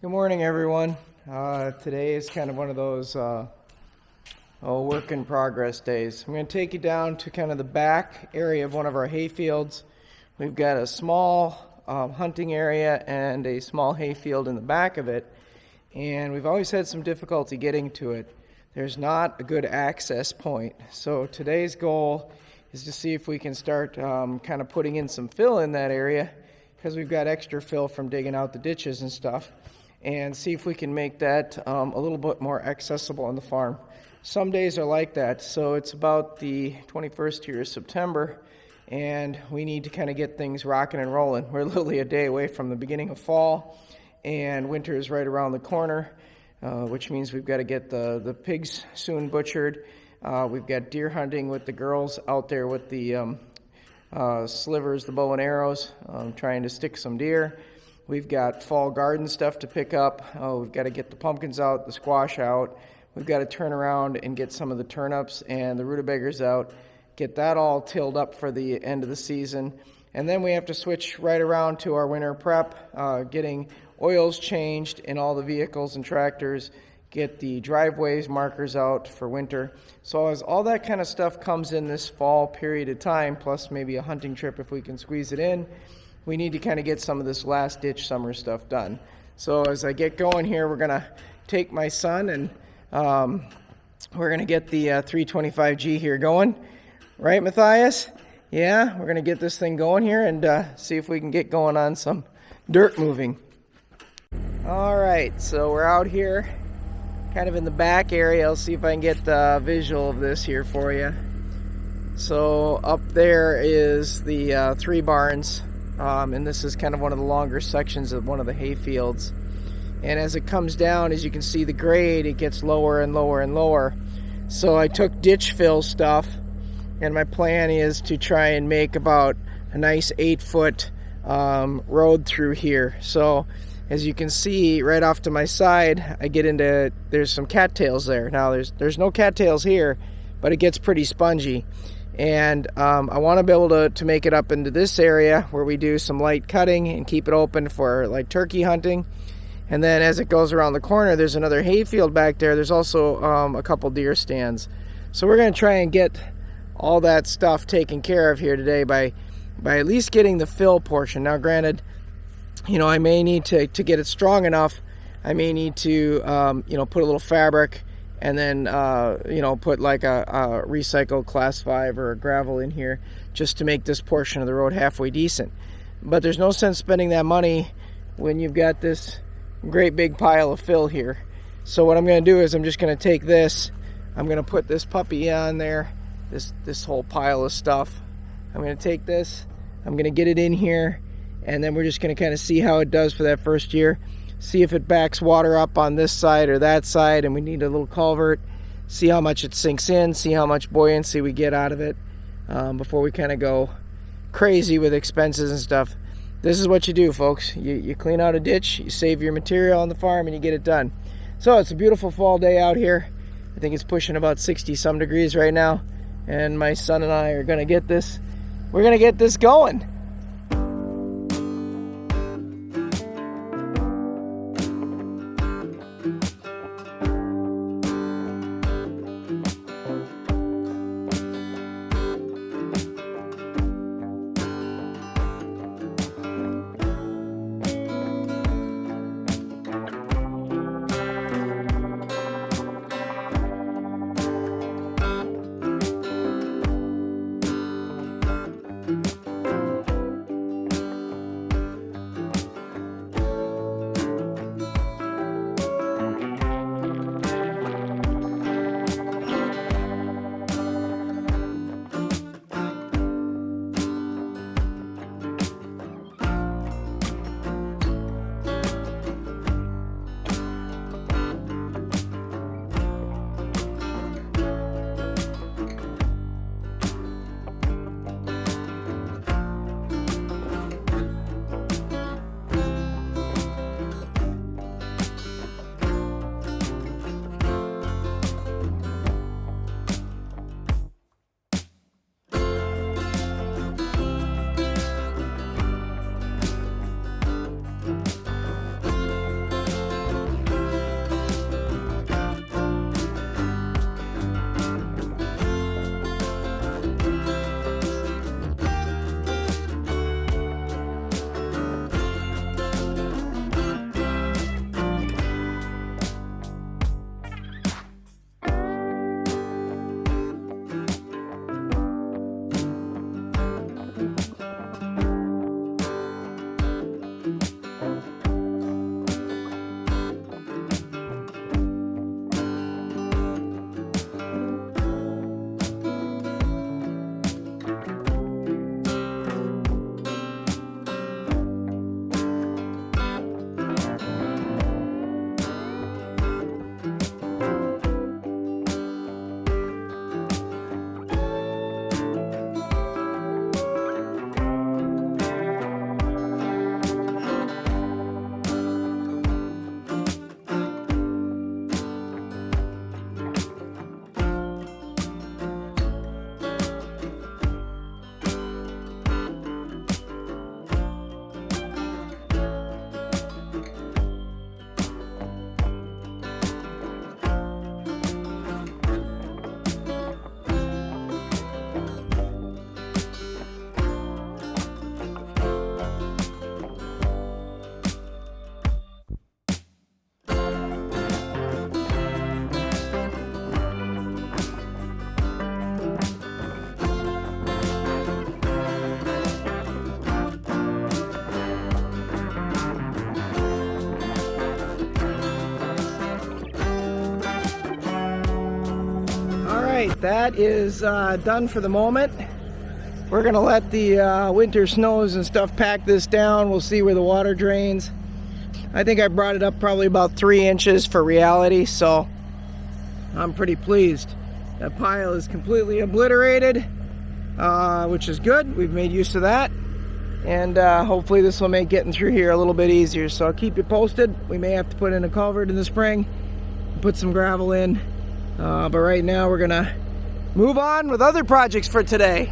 Good morning, everyone. Today is kind of one of those work in progress days. I'm going to take you down to kind of the back area of one of our hay fields. We've got a small hunting area and a small hay field in the back of it, and we've always had some difficulty getting to it. There's not a good access point. So today's goal is to see if we can start kind of putting in some fill in that area, because we've got extra fill from digging out the ditches and stuff, and see if we can make that a little bit more accessible on the farm. Some days are like that. So it's about the 21st here of September, and we need to kind of get things rocking and rolling. We're literally a day away from the beginning of fall, and winter is right around the corner, which means we've got to get the pigs soon butchered. We've got deer hunting with the girls out there with the slivers, the bow and arrows, trying to stick some deer. We've got fall garden stuff to pick up. We've got to get the pumpkins out, the squash out. We've got to turn around and get some of the turnips and the rutabagas out, get that all tilled up for the end of the season. And then we have to switch right around to our winter prep, getting oils changed in all the vehicles and tractors, get the driveways markers out for winter. So as all that kind of stuff comes in this fall period of time, plus maybe a hunting trip if we can squeeze it in, we need to kind of get some of this last ditch summer stuff done. So as I get going here, we're going to take my son and we're going to get the 325G here going. Right, Matthias? Yeah, we're going to get this thing going here and see if we can get going on some dirt moving. All right, so we're out here kind of in the back area. I'll see if I can get the visual of this here for you. So up there is the 3 barns. And this is kind of one of the longer sections of one of the hay fields. And as it comes down, as you can see the grade, it gets lower and lower and lower. So I took ditch fill stuff, and my plan is to try and make about a nice 8-foot road through here. So as you can see right off to my side, I get into, there's some cattails there. Now there's no cattails here, but it gets pretty spongy. And I want to be able to make it up into this area where we do some light cutting and keep it open for like turkey hunting. And then as it goes around the corner, there's another hay field back there. There's also a couple deer stands. So we're going to try and get all that stuff taken care of here today by at least getting the fill portion. Now granted, I may need to get it strong enough, I may need to put a little fabric and then put like a recycled class 5 or a gravel in here just to make this portion of the road halfway decent. But there's no sense spending that money when you've got this great big pile of fill here. So what I'm going to do is I'm just going to take this, I'm going to put this puppy on there, this whole pile of stuff. I'm going to take this, I'm going to get it in here, and then we're just going to kind of see how it does for that first year. See if it backs water up on this side or that side, and we need a little culvert. See how much it sinks in, see how much buoyancy we get out of it before we kind of go crazy with expenses and stuff. This is what you do, folks. You clean out a ditch, you save your material on the farm, and you get it done. So it's a beautiful fall day out here. I think it's pushing about 60-some degrees right now, and my son and I are going to get this. We're going to get this going. that is done for the moment. We're gonna let the winter snows and stuff pack this down. We'll see where the water drains. I think I brought it up probably about 3 inches for reality, so I'm pretty pleased. That pile is completely obliterated, which is good. We've made use of that, and hopefully this will make getting through here a little bit easier. So I'll keep you posted. We may have to put in a culvert in the spring, put some gravel in, but right now we're gonna move on with other projects for today.